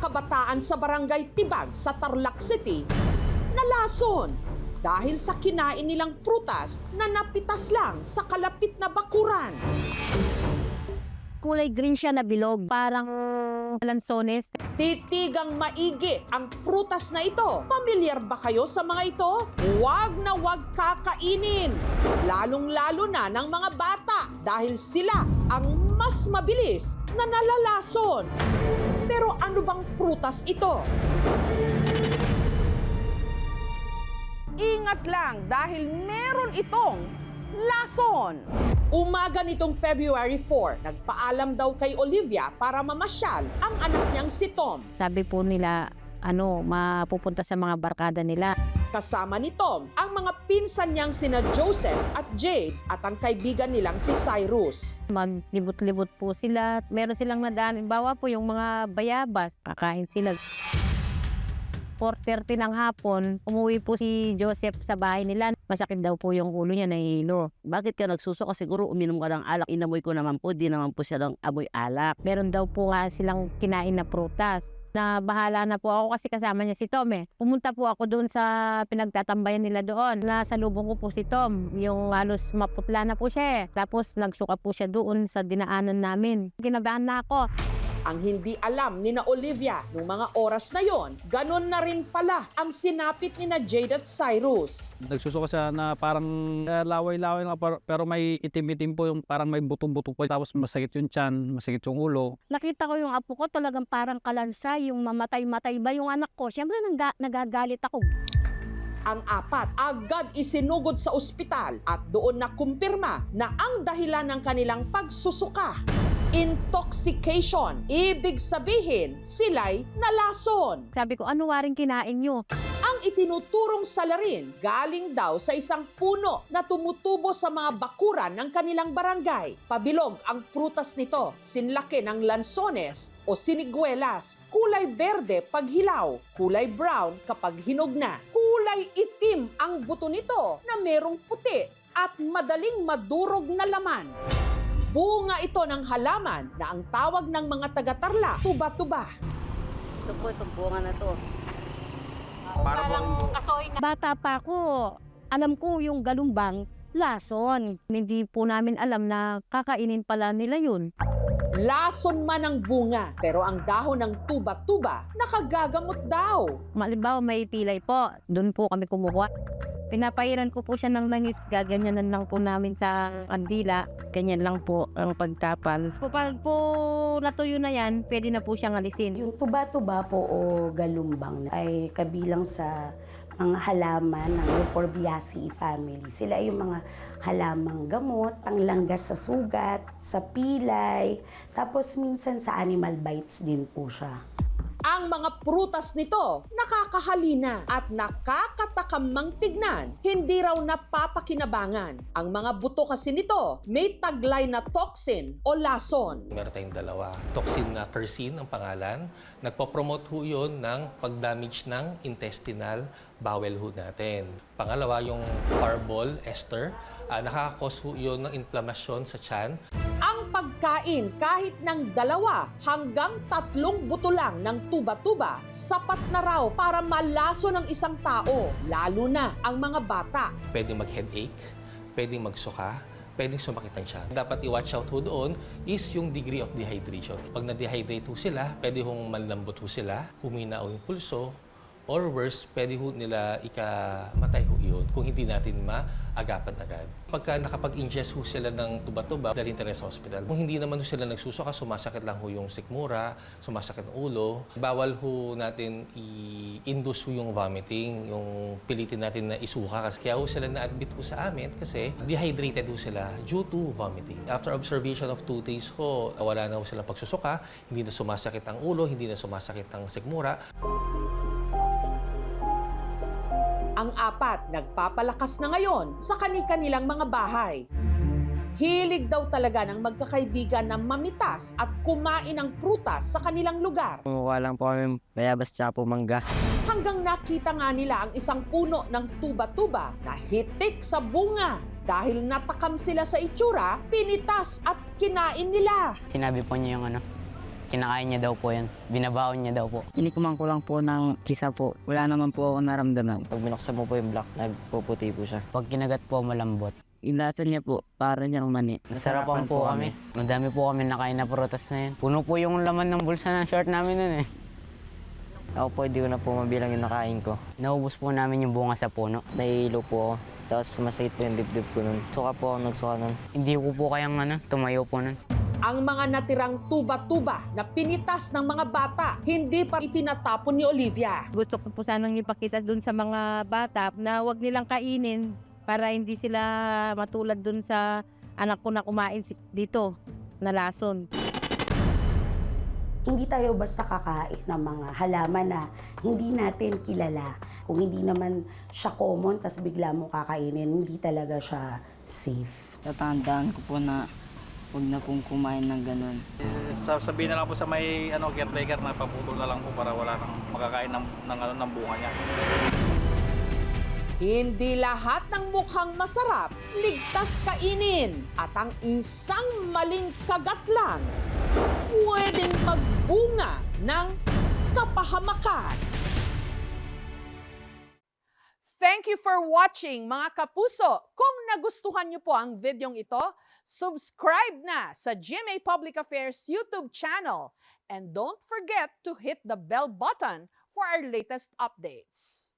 kabataan sa Barangay Tibag sa Tarlac City nalason dahil sa kinain nilang prutas na napitas lang sa kalapit na bakuran. Kulay green siya na bilog, parang lansones. Titigang maigi ang prutas na ito. Pamilyar ba kayo sa mga ito? Huwag na huwag kakainin. Lalong-lalo na ng mga bata dahil sila ang mas mabilis na nalalason. Pero ano bang prutas ito? Ingat lang dahil meron itong lason. Umaga nitong February 4, nagpaalam daw kay Olivia para mamasyal ang anak niyang si Tom. Sabi po nila, mapupunta sa mga barkada nila. Kasama ni Tom ang mga pinsan niyang sina Joseph at Jade at ang kaibigan nilang si Cyrus. Maglibot-libot po sila. Meron silang nadaan. Bawa po yung mga bayabas. Kakain sila. 4:30 ng hapon, umuwi po si Joseph sa bahay nila. Masakit daw po yung ulo niya, nahihilo. Bakit ka nagsusuka? Siguro uminom ka ng alak. Inamoy ko naman po, di naman po siya ng amoy alak. Meron daw po nga silang kinain na prutas. Na bahala na po ako kasi kasama niya si Tom eh. Pumunta po ako doon sa pinagtatambayan nila doon. Nasalubong ko po si Tom. Yung halos maputla na po siya eh. Tapos nagsuka po siya doon sa dinaanan namin. Kinabahan na ako. Ang hindi alam ni na Olivia nung mga oras na yon, ganun na rin pala ang sinapit ni na Jade at Cyrus. Nagsusuka siya na parang laway-laway lang pero may itim-itim po, yung parang may buto-buto po. Tapos masakit yung tiyan, masakit yung ulo. Nakita ko yung apo ko talagang parang kalansa, yung mamatay-matay ba yung anak ko. Siyempre nagagalit ako. Ang apat agad isinugod sa ospital at doon na kumpirma na ang dahilan ng kanilang pagsusuka. Intoxication. Ibig sabihin, sila'y nalason. Sabi ko, ano waring kinain nyo? Ang itinuturong salarin galing daw sa isang puno na tumutubo sa mga bakuran ng kanilang barangay. Pabilog ang prutas nito, sinlaki ng lansones o siniguelas. Kulay berde pag hilaw, kulay brown kapag hinog na. Kulay itim ang buto nito na merong puti at madaling madurog na laman. Bunga ito ng halaman na ang tawag ng mga taga-Tarlac, tuba-tuba. Ito po, itong bunga na to. Parang kasoy na. Bata pa ako, alam ko yung galumbang, lason. Hindi po namin alam na kakainin pala nila yun. Lason man ang bunga, pero ang dahon ng tuba-tuba nakagagamot daw. Malimbawa may pilay po, doon po kami kumukuha. Pinapahiran ko po siya ng langis, gaganyanan lang po namin sa kandila. Ganyan lang po ang pagtapal. Pag po natuyo na yan, pwede na po siyang alisin. Yung tuba-tuba po o galumbang ay kabilang sa mga halaman ng Euphorbiaceae family. Sila ay yung mga halamang gamot, panglanggas sa sugat, sa pilay, tapos minsan sa animal bites din po siya. Ang mga prutas nito nakakahalina at nakakatakamang tignan, hindi raw napapakinabangan. Ang mga buto kasi nito may taglay na toxin o lason. Meron tayong dalawa. Toxin na quercetin ang pangalan. Nagpo-promote ho yun ng pag-damage ng intestinal bowel ho natin. Pangalawa, yung carbol ester. Nakakakos ho yun ng inflamasyon sa tiyan. Ang pagkain kahit ng 2 hanggang 3 buto lang ng tuba-tuba, sapat na raw para malaso ng isang tao, lalo na ang mga bata. Pwedeng mag-headache, pwedeng magsuka, pwedeng sumakit ang tiyan. Dapat i-watch out ho doon is yung degree of dehydration. Pag na-dehydrate ho sila, pwede hong manlambot ho sila, humina ho yung pulso, or worse, pwede ho nila ikamatay ho yun kung hindi natin maagapan agad. Pagka nakapag-ingest ho sila ng tuba-tuba, dalhin tayo sa hospital. Kung hindi naman ho sila nagsusuka, sumasakit lang ho yung sikmura, sumasakit ang ulo, bawal ho natin i-induce ho yung vomiting, yung pilitin natin na isuka. Kaya ho sila na-admit ho sa amin kasi dehydrated ho sila due to vomiting. After observation of 2 days ho, wala na ho silang pagsusuka, hindi na sumasakit ang ulo, hindi na sumasakit ang sikmura. Ang apat nagpapalakas na ngayon sa kani-kanilang mga bahay. Hilig daw talaga ng magkakaibigan na mamitas at kumain ng prutas sa kanilang lugar. Kumukuha lang po kami bayabas tsaka po mangga. Hanggang nakita nga nila ang isang puno ng tuba-tuba na hitik sa bunga. Dahil natakam sila sa itsura, pinitas at kinain nila. Sinabi po niya yung Kinakain niya daw po yan. Binabaon niya daw po. Inikuman ko lang po ng kisa po. Wala naman po ako naramdaman. Pag binuksan mo po yung black, nagpuputi po siya. Pag kinagat po, malambot. Inlasa niya po, para niyang mani. Nasarapan po kami. Madami po kami nakain na prutas na yun. Puno po yung laman ng bulsa ng short namin nun eh. Ako po, hindi ko na po mabilang yung nakain ko. Naubos po namin yung bunga sa puno. Nahihilo po ako. Tapos masakit po yung dibdib ko nun. Suka po ako, nagsuka nun. Hindi ko po kayang tumayo po nun. Ang mga natirang tuba-tuba na pinitas ng mga bata, hindi pa itinatapon ni Olivia. Gusto ko po sanang ipakita dun sa mga bata na wag nilang kainin para hindi sila matulad dun sa anak ko na kumain dito na lason. Hindi tayo basta kakain ng mga halaman na hindi natin kilala. Kung hindi naman siya common, tas bigla mo kakainin, hindi talaga siya safe. Tatandaan ko po na huwag na pong kumain ng ganun. Sabihin na lang po sa may caretaker na paputol na lang po para wala nang makakain ng bunga niya. Hindi lahat ng mukhang masarap, ligtas kainin. At ang isang maling kagat lang, pwedeng magbunga ng kapahamakan. Thank you for watching, mga kapuso. Kung nagustuhan niyo po ang videong ito, subscribe na sa GMA Public Affairs YouTube channel. And don't forget to hit the bell button for our latest updates.